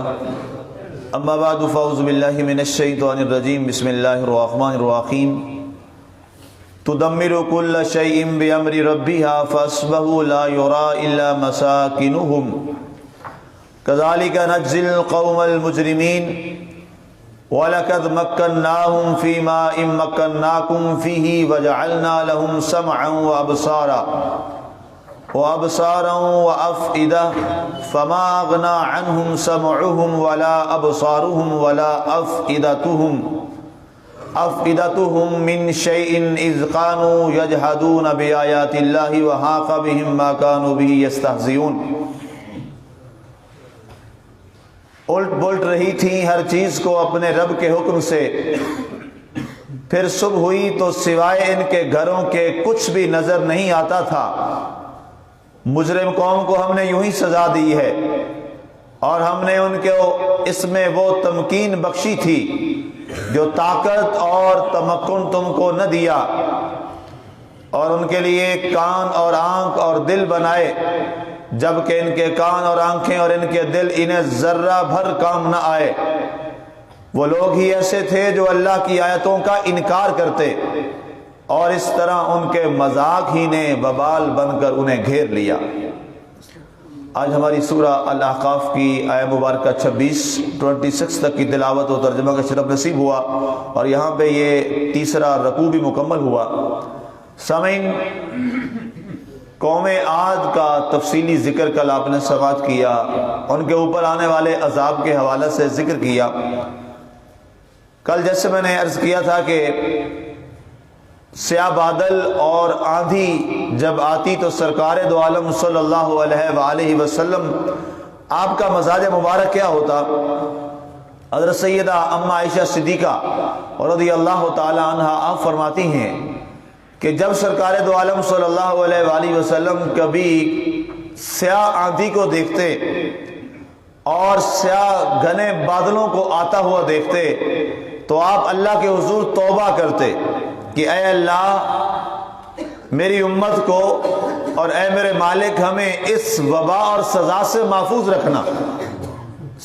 اما بعد فاعوذ باللہ من الشیطان الرجیم بسم اللہ الرحمن الرحیم تدمر كل شيء بأمر ربها فأصبحوا لا يرى إلا مساكنهم كذلك نجزي القوم المجرمين وَلَقَدْ مَكَّنَّاهُمْ فِي مَاءٍ مَّكَّنَّاكُمْ فِيهِ وَجَعَلْنَا لَهُمْ سَمْعًا وَأَبْصَارًا وَأَفْئِدَةً فَمَا أَغْنَىٰ عَنْهُمْ سَمْعُهُمْ وَلَا أَبْصَارُهُمْ وَلَا أَفْئِدَتُهُمْ مِنْ شَيْءٍ إِذْ كَانُوا يَجْحَدُونَ بِآيَاتِ اللَّهِ وَحَاقَ بِهِم مَّا كَانُوا بِهِ يَسْتَهْزِئُونَ۔ الٹ بلٹ رہی تھیں ہر چیز کو اپنے رب کے حکم سے، پھر صبح ہوئی تو سوائے ان کے گھروں کے کچھ بھی نظر نہیں آتا تھا۔ مجرم قوم کو ہم نے یوں ہی سزا دی ہے، اور ہم نے ان کو اس میں وہ تمکین بخشی تھی جو طاقت اور تمکن تم کو نہ دیا، اور ان کے لیے کان اور آنکھ اور دل بنائے، جبکہ ان کے کان اور آنکھیں اور ان کے دل انہیں ذرہ بھر کام نہ آئے۔ وہ لوگ ہی ایسے تھے جو اللہ کی آیتوں کا انکار کرتے، اور اس طرح ان کے مذاق ہی نے وبال بن کر انہیں گھیر لیا۔ آج ہماری سورہ الاحقاف کی آیہ مبارکہ 26 تک کی تلاوت و ترجمہ کا شرف نصیب ہوا، اور یہاں پہ یہ تیسرا رکوع بھی مکمل ہوا۔ سامعین، قوم عاد کا تفصیلی ذکر کل آپ نے سماعت کیا، ان کے اوپر آنے والے عذاب کے حوالے سے ذکر کیا۔ کل جیسے میں نے عرض کیا تھا کہ سیاہ بادل اور آندھی جب آتی تو سرکار دو عالم صلی اللہ علیہ وآلہ وسلم آپ کا مزاج مبارک کیا ہوتا؟ حضرت سیدہ ام عائشہ صدیقہ رضی اللہ تعالی عنہا آپ فرماتی ہیں کہ جب سرکار دو عالم صلی اللہ علیہ وآلہ وسلم کبھی سیاہ آندھی کو دیکھتے اور سیاہ گھنے بادلوں کو آتا ہوا دیکھتے تو آپ اللہ کے حضور توبہ کرتے کہ اے اللہ، میری امت کو اور اے میرے مالک ہمیں اس وبا اور سزا سے محفوظ رکھنا۔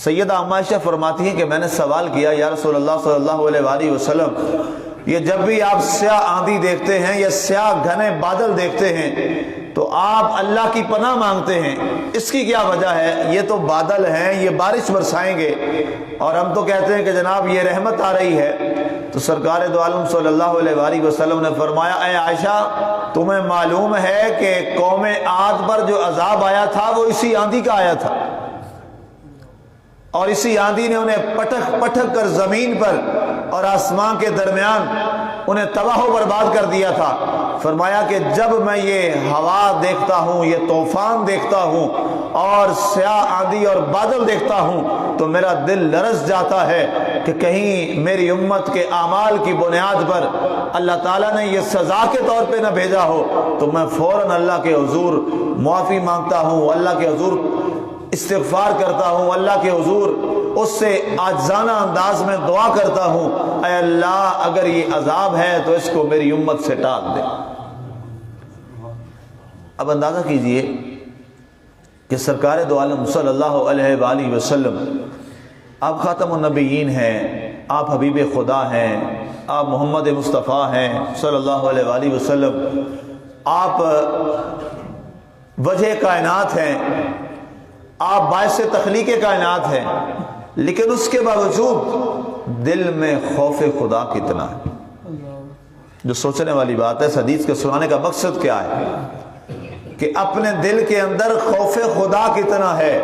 سیدہ ام عائشہ فرماتی ہیں کہ میں نے سوال کیا، یا رسول اللہ صلی اللہ علیہ وآلہ وسلم، یہ جب بھی آپ سیاہ آندھی دیکھتے ہیں یا سیاہ گھنے بادل دیکھتے ہیں تو آپ اللہ کی پناہ مانگتے ہیں، اس کی کیا وجہ ہے؟ یہ تو بادل ہیں، یہ بارش برسائیں گے، اور ہم تو کہتے ہیں کہ جناب یہ رحمت آ رہی ہے۔ تو سرکار دو عالم صلی اللہ علیہ وآلہ وسلم نے فرمایا، اے عائشہ، تمہیں معلوم ہے کہ قوم عاد پر جو عذاب آیا تھا وہ اسی آندھی کا آیا تھا، اور اسی آندھی نے انہیں پٹک پٹک کر زمین پر اور آسمان کے درمیان انہیں تباہ و برباد کر دیا تھا۔ فرمایا کہ جب میں یہ ہوا دیکھتا ہوں، یہ طوفان دیکھتا ہوں اور سیاہ آندھی اور بادل دیکھتا ہوں تو میرا دل لرز جاتا ہے کہ کہیں میری امت کے اعمال کی بنیاد پر اللہ تعالیٰ نے یہ سزا کے طور پہ نہ بھیجا ہو۔ تو میں فوراً اللہ کے حضور معافی مانگتا ہوں، اللہ کے حضور استغفار کرتا ہوں، اللہ کے حضور اس سے عاجزانہ انداز میں دعا کرتا ہوں، اے اللہ اگر یہ عذاب ہے تو اس کو میری امت سے ٹال دے۔ اب اندازہ کیجئے کہ سرکار دو عالم صلی اللہ علیہ وآلہ وسلم، آپ خاتم النبیین ہیں، آپ حبیب خدا ہیں، آپ محمد مصطفیٰ ہیں صلی اللہ علیہ وآلہ وسلم، آپ وجہ کائنات ہیں، آپ باعث تخلیق کائنات ہیں، لیکن اس کے باوجود دل میں خوف خدا کتنا ہے؟ جو سوچنے والی بات ہے۔ اس حدیث کے سنانے کا مقصد کیا ہے کہ اپنے دل کے اندر خوف خدا کتنا ہے۔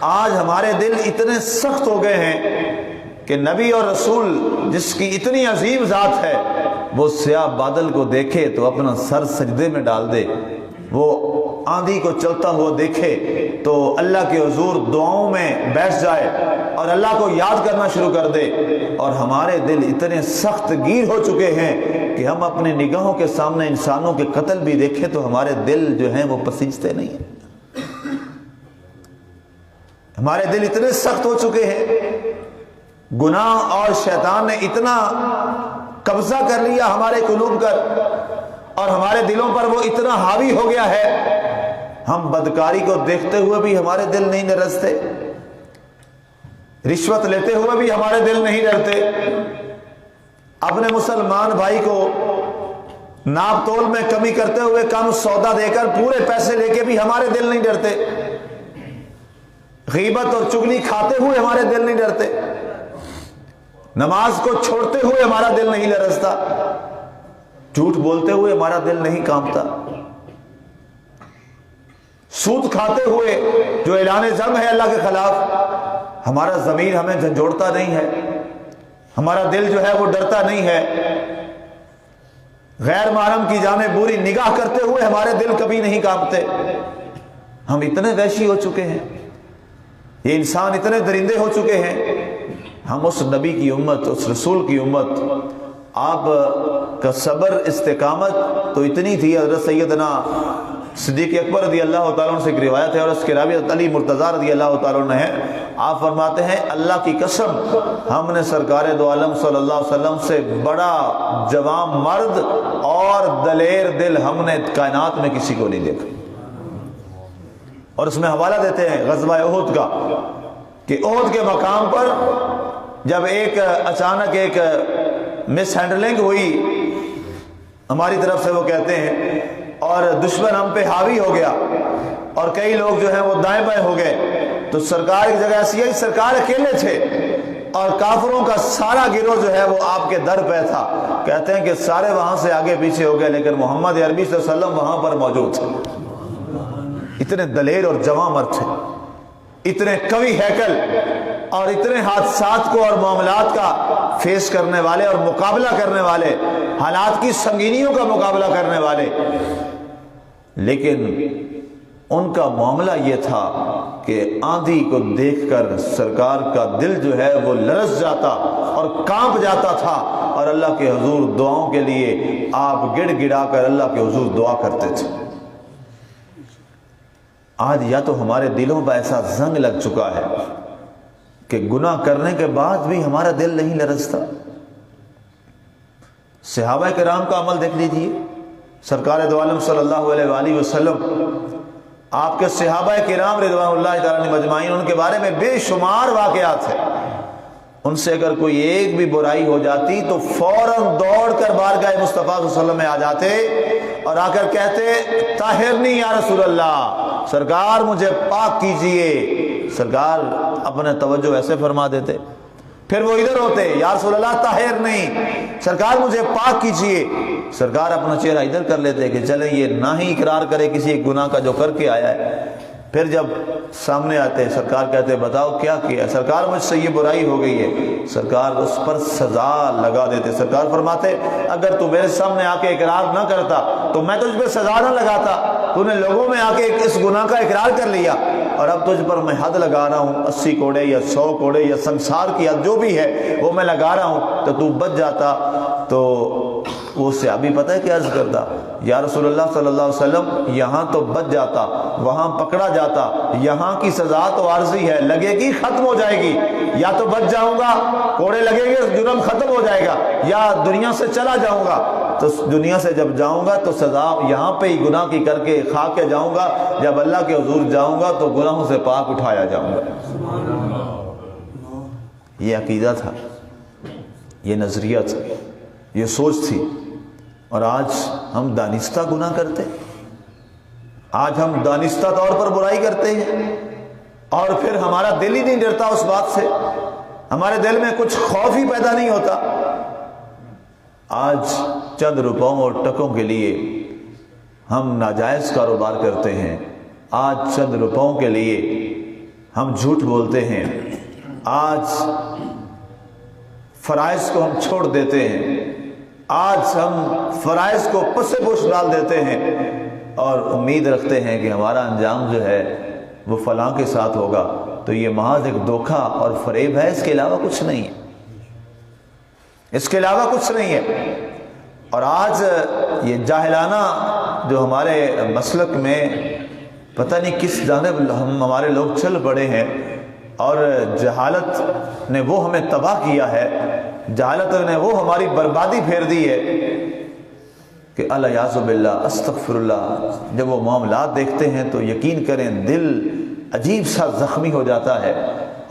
آج ہمارے دل اتنے سخت ہو گئے ہیں کہ نبی اور رسول جس کی اتنی عظیم ذات ہے، وہ سیاہ بادل کو دیکھے تو اپنا سر سجدے میں ڈال دے، وہ آندھی کو چلتا ہوا دیکھے تو اللہ کے حضور دعاؤں میں بیٹھ جائے اور اللہ کو یاد کرنا شروع کر دے۔ اور ہمارے دل اتنے سخت گیر ہو چکے ہیں کہ ہم اپنی نگاہوں کے سامنے انسانوں کے قتل بھی دیکھیں تو ہمارے دل جو ہیں وہ پسیجتے نہیں ہیں۔ ہمارے دل اتنے سخت ہو چکے ہیں، گناہ اور شیطان نے اتنا قبضہ کر لیا ہمارے قلوب پر، اور ہمارے دلوں پر وہ اتنا حاوی ہو گیا ہے، ہم بدکاری کو دیکھتے ہوئے بھی ہمارے دل نہیں لرزتے، رشوت لیتے ہوئے بھی ہمارے دل نہیں ڈرتے، اپنے مسلمان بھائی کو ناپ تول میں کمی کرتے ہوئے کم سودا دے کر پورے پیسے لے کے بھی ہمارے دل نہیں ڈرتے، غیبت اور چغلی کھاتے ہوئے ہمارے دل نہیں ڈرتے، نماز کو چھوڑتے ہوئے ہمارا دل نہیں لرزتا، جھوٹ بولتے ہوئے ہمارا دل نہیں کانپتا، سود کھاتے ہوئے جو اعلان جنگ ہے اللہ کے خلاف ہمارا ضمیر ہمیں جھنجھوڑتا نہیں ہے، ہمارا دل جو ہے وہ ڈرتا نہیں ہے، غیر محرم کی جانب بری نگاہ کرتے ہوئے ہمارے دل کبھی نہیں کانپتے۔ ہم اتنے وحشی ہو چکے ہیں، یہ انسان اتنے درندے ہو چکے ہیں۔ ہم اس نبی کی امت، اس رسول کی امت، آپ کا صبر استقامت تو اتنی تھی۔ حضرت سیدنا صدیق اکبر رضی اللہ تعالیٰ عنہ سے ایک روایت ہے اور اس کے راوی علی مرتضیٰ رضی اللہ تعالیٰ عنہ ہے، آپ فرماتے ہیں اللہ کی قسم ہم نے سرکار دو عالم صلی اللہ علیہ وسلم سے بڑا جوان مرد اور دلیر دل ہم نے کائنات میں کسی کو نہیں دیکھا۔ اور اس میں حوالہ دیتے ہیں غزوہ احد کا کہ احد کے مقام پر جب ایک اچانک ایک مس ہینڈلنگ ہوئی ہماری طرف سے، وہ کہتے ہیں، اور دشمن ہم پہ حاوی ہو گیا اور کئی لوگ جو ہیں وہ دائیں بائیں ہو گئے، تو سرکار ایک جگہ ایسی ہے، سرکار اکیلے تھے اور کافروں کا سارا گروہ جو ہے وہ آپ کے در پہ تھا۔ کہتے ہیں کہ سارے وہاں سے آگے پیچھے ہو گئے لیکن محمد عربی صلی اللہ علیہ وسلم وہاں پر موجود تھے۔ اتنے دلیر اور جواں مرد تھے، اتنے قوی ہیکل اور اتنے حادثات کو اور معاملات کا فیس کرنے والے اور مقابلہ کرنے والے، حالات کی سنگینیوں کا مقابلہ کرنے والے، لیکن ان کا معاملہ یہ تھا کہ آندھی کو دیکھ کر سرکار کا دل جو ہے وہ لرز جاتا اور کانپ جاتا تھا، اور اللہ کے حضور دعاؤں کے لیے آپ گڑ گڑا کر اللہ کے حضور دعا کرتے تھے۔ آج یا تو ہمارے دلوں پر ایسا زنگ لگ چکا ہے کہ گناہ کرنے کے بعد بھی ہمارا دل نہیں لرزتا۔ صحابہ کرام کا عمل دیکھ لیجئے، سرکار دو عالم صلی اللہ علیہ وآلہ وسلم، آپ کے صحابہ کرام رضوان اللہ تعالیٰ مجمعین، ان کے بارے میں بے شمار واقعات ہیں۔ ان سے اگر کوئی ایک بھی برائی ہو جاتی تو فوراً دوڑ کر بارگاہ مصطفیٰ صلی اللہ علیہ وسلم میں آ جاتے اور آ کر کہتے طاہرنی یا رسول اللہ، سرکار مجھے پاک کیجئے۔ سرکار اپنے توجہ ایسے فرما دیتے، پھر وہ ادھر ہوتے، یا رسول اللہ طاہر نہیں، سرکار مجھے پاک کیجئے۔ سرکار اپنا چہرہ ادھر کر لیتے کہ چلیں یہ نہ ہی اقرار کرے کسی ایک گناہ کا جو کر کے آیا ہے۔ پھر جب سامنے آتے سرکار کہتے بتاؤ کیا کیا؟ سرکار مجھ سے یہ برائی ہو گئی ہے۔ سرکار اس پر سزا لگا دیتے۔ سرکار فرماتے اگر تو میرے سامنے آ کے اقرار نہ کرتا تو میں تجھ پہ سزا نہ لگاتا، تو نے لوگوں میں آ کے اس گناہ کا اقرار کر لیا اور اب تجھ پر میں حد لگا رہا ہوں، 80 کوڑے یا 100 کوڑے یا سنسار کی حد جو بھی ہے وہ میں لگا رہا ہوں، تو بچ جاتا۔ تو وہ صحابی پتہ ہے کیا عرض کرتا؟ یا رسول اللہ صلی اللہ علیہ وسلم یہاں تو بچ جاتا، وہاں پکڑا جاتا، یہاں کی سزا تو عارضی ہے، لگے گی ختم ہو جائے گی، یا تو بچ جاؤں گا کوڑے لگیں گے جرم ختم ہو جائے گا، یا دنیا سے چلا جاؤں گا۔ تو دنیا سے جب جاؤں گا تو سزا یہاں پہ ہی گناہ کی کر کے کھا کے جاؤں گا، جب اللہ کے حضور جاؤں گا تو گناہوں سے پاک اٹھایا جاؤں گا۔ یہ عقیدہ تھا، یہ نظریہ تھا، یہ سوچ تھی۔ اور آج ہم دانستہ گناہ کرتے، آج ہم دانستہ طور پر برائی کرتے ہیں اور پھر ہمارا دل ہی نہیں ڈرتا اس بات سے، ہمارے دل میں کچھ خوف ہی پیدا نہیں ہوتا۔ آج چند روپوں اور ٹکوں کے لیے ہم ناجائز کاروبار کرتے ہیں، آج چند روپوں کے لیے ہم جھوٹ بولتے ہیں، آج فرائض کو ہم چھوڑ دیتے ہیں، آج ہم فرائض کو پس پوش ڈال دیتے ہیں اور امید رکھتے ہیں کہ ہمارا انجام جو ہے وہ فلاں کے ساتھ ہوگا۔ تو یہ محض ایک دھوکہ اور فریب ہے، اس کے علاوہ کچھ نہیں ہے، اس کے علاوہ کچھ نہیں ہے۔ اور آج یہ جاہلانہ جو ہمارے مسلک میں پتہ نہیں کس جانب ہمارے لوگ چل پڑے ہیں، اور جہالت نے وہ ہمیں تباہ کیا ہے، جہالت نے وہ ہماری بربادی پھیر دی ہے کہ الیاذ باللہ استغفر اللہ، جب وہ معاملات دیکھتے ہیں تو یقین کریں دل عجیب سا زخمی ہو جاتا ہے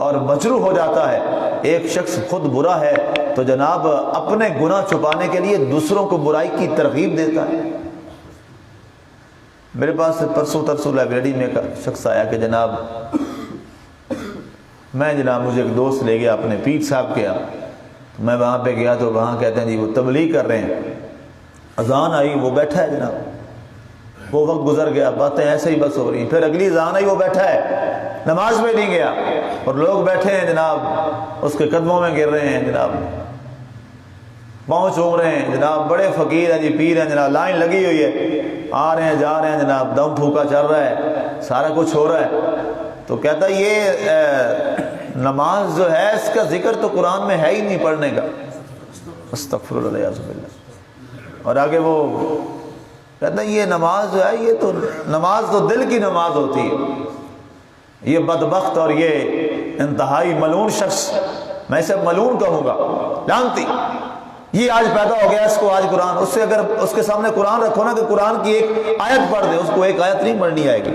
اور مجروح ہو جاتا ہے۔ ایک شخص خود برا ہے تو جناب اپنے گناہ چھپانے کے لیے دوسروں کو برائی کی ترغیب دیتا ہے۔ میرے پاس پرسوں ترسوں لائبریری میں ایک شخص آیا کہ جناب مجھے ایک دوست لے گیا اپنے پیر صاحب کے یہاں، میں وہاں پہ گیا تو وہاں کہتے ہیں جی وہ تبلیغ کر رہے ہیں، اذان آئی وہ بیٹھا ہے جناب، وہ وقت گزر گیا، باتیں ایسے ہی بس ہو رہی ہیں، پھر اگلی اذان آئی وہ بیٹھا ہے، نماز میں نہیں گیا، اور لوگ بیٹھے ہیں جناب اس کے قدموں میں گر رہے ہیں جناب، پاؤں چوم رہے ہیں جناب، بڑے فقیر ہیں جی، پیر ہیں جناب، لائن لگی ہوئی ہے، آ رہے ہیں جا رہے ہیں جناب، دم پھوکا چل رہا ہے، سارا کچھ ہو رہا ہے۔ تو کہتا ہے یہ نماز جو ہے اس کا ذکر تو قرآن میں ہے ہی نہیں پڑھنے کا، استغفر اللہ والعیاذ باللہ۔ اور آگے وہ کہتا ہے یہ نماز جو ہے یہ تو نماز تو دل کی نماز ہوتی ہے۔ یہ بدبخت اور یہ انتہائی ملعون شخص، میں اسے ملعون کہوں گا، لعنتی، یہ آج پیدا ہو گیا، اس کو آج قرآن، اس سے اگر اس کے سامنے قرآن رکھو نا کہ قرآن کی ایک آیت پڑھ دے، اس کو ایک آیت نہیں پڑھنی آئے گی۔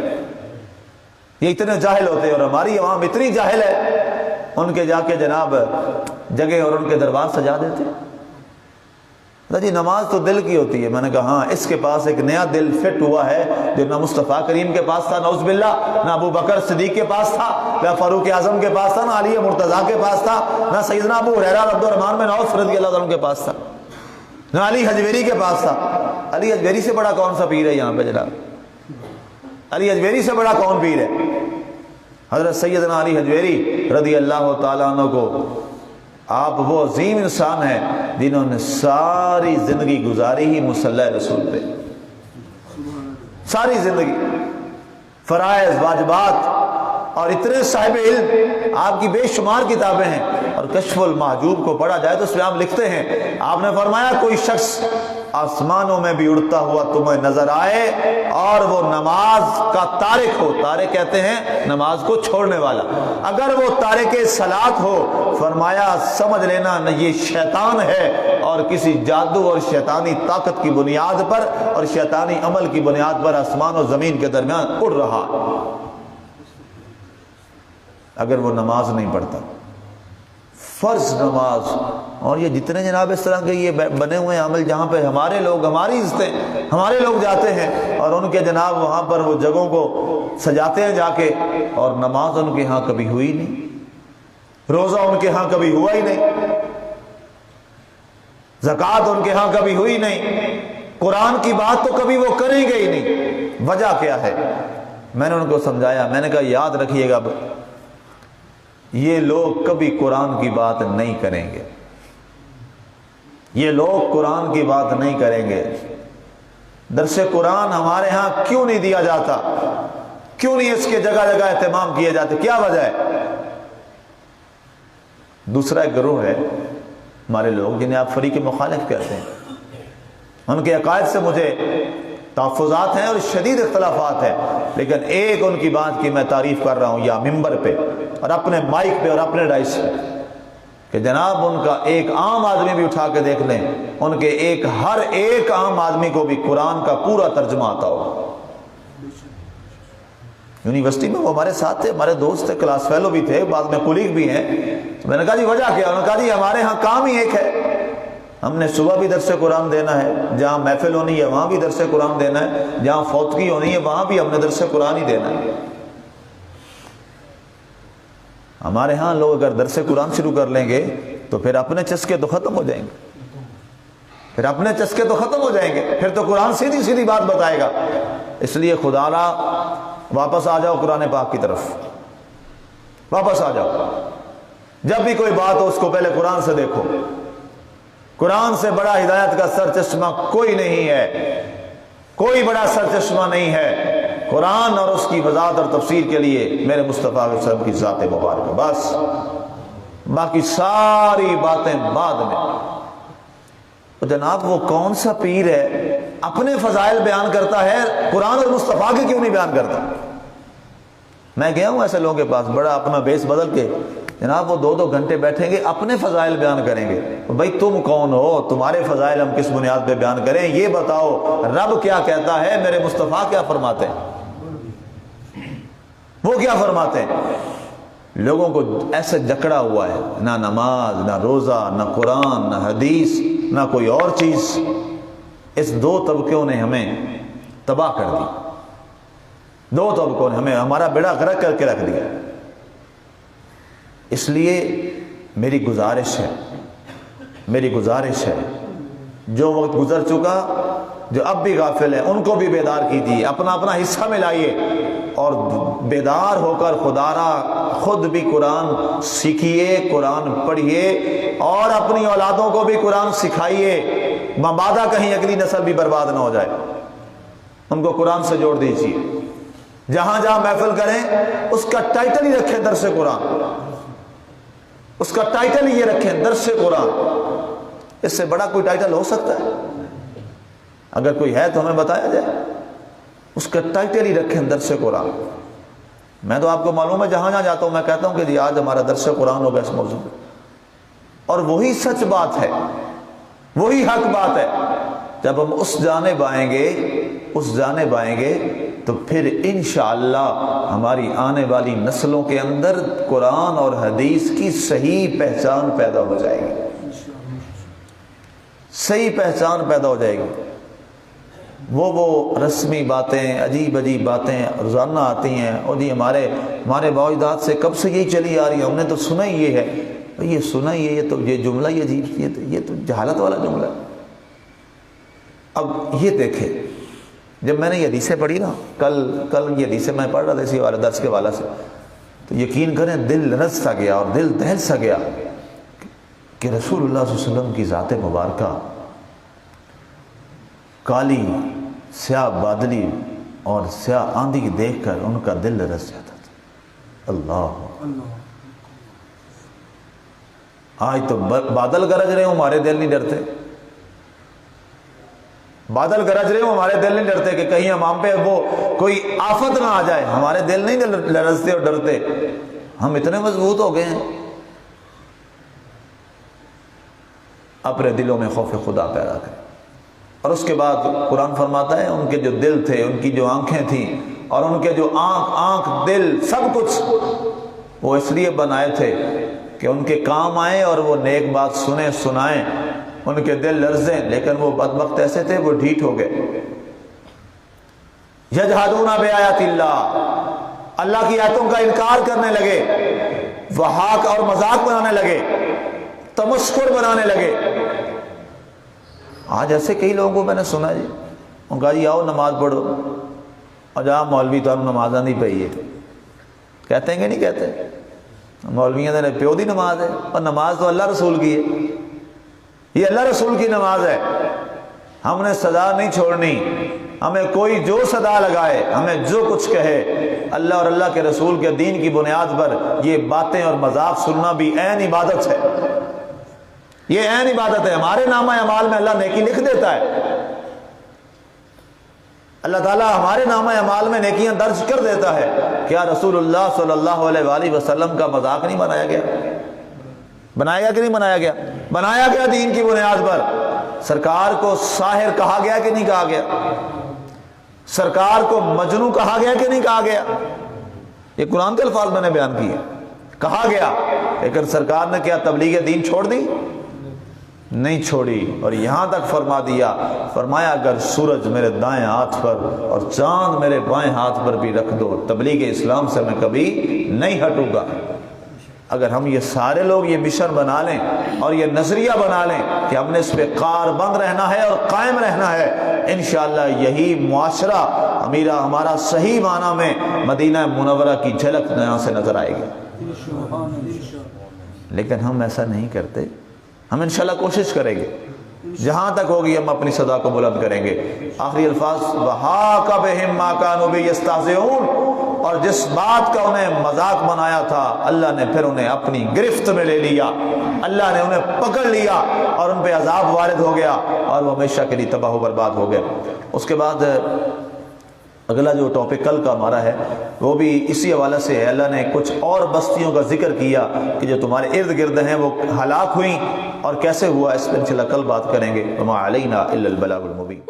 یہ اتنے جاہل ہوتے ہیں، اور ہماری عوام اتنی جاہل ہے، ان کے جا کے جناب جگہ اور ان کے دربار سجا دیتے ہیں۔ جی نماز تو دل کی ہوتی ہے۔ میں نے کہا ہاں، اس کے پاس ایک نیا دل فٹ ہوا ہے جو نہ مصطفیٰ کریم کے پاس تھا نعوذ باللہ، نہ ابو بکر صدیق کے پاس تھا، نہ فاروق اعظم کے پاس تھا، نہ علی مرتضیٰ کے پاس تھا، نہ سیدنا ابو ہریرہ عبد الرحمن بن عوف رضی اللہ عنہ کے پاس تھا، نہ علی حجویری کے پاس تھا۔ علی حجویری سے بڑا کون سا پیر ہے یہاں پہ جناب؟ علی حجویری سے بڑا کون پیر ہے؟ حضرت سیدنا علی حجویری رضی اللہ تعالیٰ عنہ کو آپ وہ عظیم انسان ہیں جنہوں نے ساری زندگی گزاری ہی مصلی رسول پہ، ساری زندگی فرائض واجبات، اور اتنے صاحب علم، آپ کی بے شمار کتابیں ہیں، اور کشف المحجوب کو پڑھا جائے تو اس میں آپ لکھتے ہیں، آپ نے فرمایا کوئی شخص آسمانوں میں بھی اڑتا ہوا تمہیں نظر آئے اور وہ نماز کا تارک ہو، تارک کہتے ہیں نماز کو چھوڑنے والا، اگر وہ تارک صلاۃ ہو، فرمایا سمجھ لینا نہ یہ شیطان ہے اور کسی جادو اور شیطانی طاقت کی بنیاد پر اور شیطانی عمل کی بنیاد پر آسمان و زمین کے درمیان اڑ رہا، اگر وہ نماز نہیں پڑھتا، فرض نماز۔ اور یہ جتنے جناب اس طرح کے یہ بنے ہوئے عمل جہاں پہ ہمارے لوگ، ہماری عزتیں، ہمارے لوگ جاتے ہیں اور ان کے جناب وہاں پر وہ جگہوں کو سجاتے ہیں جا کے، اور نماز ان کے ہاں کبھی ہوئی نہیں، روزہ ان کے ہاں کبھی ہوا ہی نہیں، زکوٰۃ ان کے ہاں کبھی ہوئی نہیں، قرآن کی بات تو کبھی وہ کریں گے ہی نہیں۔ وجہ کیا ہے؟ میں نے ان کو سمجھایا، میں نے کہا یاد رکھیے گا یہ لوگ کبھی قرآن کی بات نہیں کریں گے، یہ لوگ قرآن کی بات نہیں کریں گے۔ درس قرآن ہمارے ہاں کیوں نہیں دیا جاتا؟ کیوں نہیں اس کے جگہ جگہ اہتمام کیے جاتے؟ کیا وجہ ہے؟ دوسرا ایک گروہ ہے ہمارے لوگ جنہیں آپ فریق مخالف کہتے ہیں، ان کے عقائد سے مجھے تحفظات ہیں اور شدید اختلافات ہیں، لیکن ایک ان کی بات کی میں تعریف کر رہا ہوں یا ممبر پہ اور اپنے مائک پہ اور اپنے ڈائس پہ، کہ جناب ان کا ایک عام آدمی بھی اٹھا کے دیکھ لیں، ان کے ہر ایک عام آدمی کو بھی قرآن کا پورا ترجمہ آتا ہوگا۔ یونیورسٹی میں وہ ہمارے ساتھ تھے، ہمارے دوست تھے، کلاس فیلو بھی تھے، بعد میں کولیگ بھی ہیں، تو میں نے کہا جی وجہ کیا؟ انہوں نے کہا جی ہمارے ہاں کام ہی ایک ہے، ہم نے صبح بھی درس قرآن دینا ہے، جہاں محفل ہونی ہے وہاں بھی درس قرآن دینا ہے، جہاں فوتگی ہونی ہے وہاں بھی ہم نے درس قرآن ہی دینا ہے۔ ہمارے ہاں لوگ اگر درس قرآن شروع کر لیں گے تو پھر اپنے چسکے تو ختم ہو جائیں گے، پھر اپنے چسکے تو ختم ہو جائیں گے، پھر تو قرآن سیدھی سیدھی بات بتائے گا۔ اس لیے خدا را واپس آ جاؤ قرآن پاک کی طرف، واپس آ جاؤ، جب بھی کوئی بات ہو اس کو پہلے قرآن سے دیکھو۔ قرآن سے بڑا ہدایت کا سر چشمہ کوئی نہیں ہے، کوئی بڑا سر چشمہ نہیں ہے، قرآن اور اس کی وضاحت اور تفسیر کے لیے میرے مصطفیٰ علیہ وسلم کی ذات مبارک، بس باقی ساری باتیں بعد میں۔ تو جناب وہ کون سا پیر ہے اپنے فضائل بیان کرتا ہے، قرآن اور مصطفیٰ کے کیوں نہیں بیان کرتا؟ میں گیا ہوں ایسے لوگوں کے پاس، بڑا اپنا بیس بدل کے جناب وہ 2-2 گھنٹے بیٹھیں گے اپنے فضائل بیان کریں گے۔ بھائی تم کون ہو؟ تمہارے فضائل ہم کس بنیاد پہ بیان کریں؟ یہ بتاؤ رب کیا کہتا ہے، میرے مصطفیٰ کیا فرماتے ہیں، وہ کیا فرماتے ہیں؟ لوگوں کو ایسے جکڑا ہوا ہے، نہ نماز، نہ روزہ، نہ قرآن، نہ حدیث، نہ کوئی اور چیز۔ اس دو طبقوں نے ہمیں تباہ کر دی، دو طبقوں نے ہمیں ہمارا بیڑا غرق کر کے رکھ دیا۔ اس لیے میری گزارش ہے جو وقت گزر چکا، جو اب بھی غافل ہیں ان کو بھی بیدار کیجیے، اپنا اپنا حصہ ملائیے اور بیدار ہو کر خدا را خود بھی قرآن سیکھیے، قرآن پڑھیے اور اپنی اولادوں کو بھی قرآن سکھائیے، مبادا کہیں اگلی نسل بھی برباد نہ ہو جائے۔ ان کو قرآن سے جوڑ دیجیے، جہاں جہاں محفل کریں اس کا ٹائٹل ہی رکھیں درس قرآن، اس کا ٹائٹل ہی یہ رکھیں درس قرآن۔ اس سے بڑا کوئی ٹائٹل ہو سکتا ہے؟ اگر کوئی ہے تو ہمیں بتایا جائے، اس کا ٹائٹل ہی رکھیں درس قرآن۔ میں تو آپ کو معلوم ہے جہاں جہاں جاتا ہوں میں کہتا ہوں کہ جی آج ہمارا درس قرآن ہوگا اس موضوع پہ، اور وہی سچ بات ہے، وہی حق بات ہے۔ جب ہم اس جانب آئیں گے تو پھر انشاءاللہ ہماری آنے والی نسلوں کے اندر قرآن اور حدیث کی صحیح پہچان پیدا ہو جائے گی، صحیح پہچان پیدا ہو جائے گی۔ وہ رسمی باتیں، عجیب باتیں روزانہ آتی ہیں، اور جی ہمارے باوجداد سے کب سے یہی چلی آ رہی ہے، ہم نے تو سنا ہی یہ ہے، یہ سنا ہی ہے، یہ جملہ ہی عجیب، یہ تو جہالت والا جملہ ہے۔ اب یہ دیکھیں، جب میں نے یہ حدیثیں پڑھی نا، کل یہ حدیثیں میں پڑھ رہا تھا اسی والے درس کے والا سے، تو یقین کریں دل لرز سا گیا اور دل دہل سا گیا کہ رسول اللہ صلی اللہ علیہ وسلم کی ذات مبارکہ کالی سیاہ بادلی اور سیاہ آندھی دیکھ کر ان کا دل لرز جاتا تھا۔ اللہ، آج تو بادل گرج رہے ہوں ہمارے دل نہیں ڈرتے، بادل گرج رہے ہوں ہمارے دل نہیں ڈرتے کہ کہیں ہم پہ وہ کوئی آفت نہ آ جائے، ہمارے دل نہیں لرزتے اور ڈرتے۔ ہم اتنے مضبوط ہو گئے ہیں۔ اپنے دلوں میں خوف خدا پیدا کریں۔ اور اس کے بعد قرآن فرماتا ہے ان کے جو دل تھے، ان کی جو آنکھیں تھیں اور ان کے جو آنکھ دل سب کچھ وہ اس لیے بنائے تھے کہ ان کے کام آئیں اور وہ نیک بات سنائیں، ان کے دل لرزیں، لیکن وہ بدبخت ایسے تھے وہ ڈھیٹ ہو گئے۔ یجحدون بآیات اللہ، اللہ کی آیتوں کا انکار کرنے لگے، وحاق اور مذاق بنانے لگے، تمسخر بنانے لگے۔ آج ایسے کئی لوگوں کو میں نے سنا جی، ان کہا جی آؤ نماز پڑھو، اور جہاں مولوی تو ہم نمازاں نہیں پڑھی ہے، کہتے ہیں کہ نہیں کہتے؟ مولویوں نے پیو دی نماز ہے، اور نماز تو اللہ رسول کی ہے، یہ اللہ رسول کی نماز ہے۔ ہم نے صدا نہیں چھوڑنی، ہمیں کوئی جو صدا لگائے، ہمیں جو کچھ کہے، اللہ اور اللہ کے رسول کے دین کی بنیاد پر یہ باتیں اور مذاق سننا بھی عین عبادت ہے، یہ عین عبادت ہے۔ ہمارے نامہ اعمال میں اللہ نیکی لکھ دیتا ہے، اللہ تعالیٰ ہمارے نامہ اعمال میں نیکیاں درج کر دیتا ہے۔ کیا رسول اللہ صلی اللہ علیہ وآلہ وسلم کا مذاق نہیں بنایا گیا؟ بنایا گیا کہ نہیں بنایا گیا؟ بنایا گیا دین کی بنیاد پر۔ سرکار کو ساحر کہا گیا کہ نہیں کہا گیا؟ سرکار کو مجنون کہا گیا کہ نہیں کہا گیا؟ یہ قرآن کے الفاظ میں نے بیان کیے، کہا گیا، لیکن سرکار نے کیا تبلیغ دین چھوڑ دی؟ نہیں چھوڑی، اور یہاں تک فرما دیا، فرمایا اگر سورج میرے دائیں ہاتھ پر اور چاند میرے بائیں ہاتھ پر بھی رکھ دو، تبلیغ اسلام سے میں کبھی نہیں ہٹوں گا۔ اگر ہم یہ سارے لوگ یہ مشن بنا لیں اور یہ نظریہ بنا لیں کہ ہم نے اس پہ کاربند رہنا ہے اور قائم رہنا ہے، انشاءاللہ یہی معاشرہ ہمارا صحیح معنی میں مدینہ منورہ کی جھلک یہاں سے نظر آئے گی۔ لیکن ہم ایسا نہیں کرتے۔ ہم انشاءاللہ کوشش کریں گے، جہاں تک ہوگی ہم اپنی صدا کو بلند کریں گے۔ آخری الفاظ، وَحَاقَ بِهِم مَّا كَانُوا بِهِ يَسْتَهْزِئُونَ، اور جس بات کا انہیں مذاق بنایا تھا اللہ نے پھر انہیں اپنی گرفت میں لے لیا، اللہ نے انہیں پکڑ لیا اور ان پہ عذاب وارد ہو گیا اور وہ ہمیشہ کے لیے تباہ و برباد ہو گئے۔ اس کے بعد اگلا جو ٹاپک کل کا ہمارا ہے وہ بھی اسی حوالے سے ہے۔ اللہ نے کچھ اور بستیوں کا ذکر کیا کہ جو تمہارے ارد گرد ہیں وہ ہلاک ہوئیں، اور کیسے ہوا اس پہ انشاءاللہ کل بات کریں گے۔ وما علینا الا البلاغ المبین۔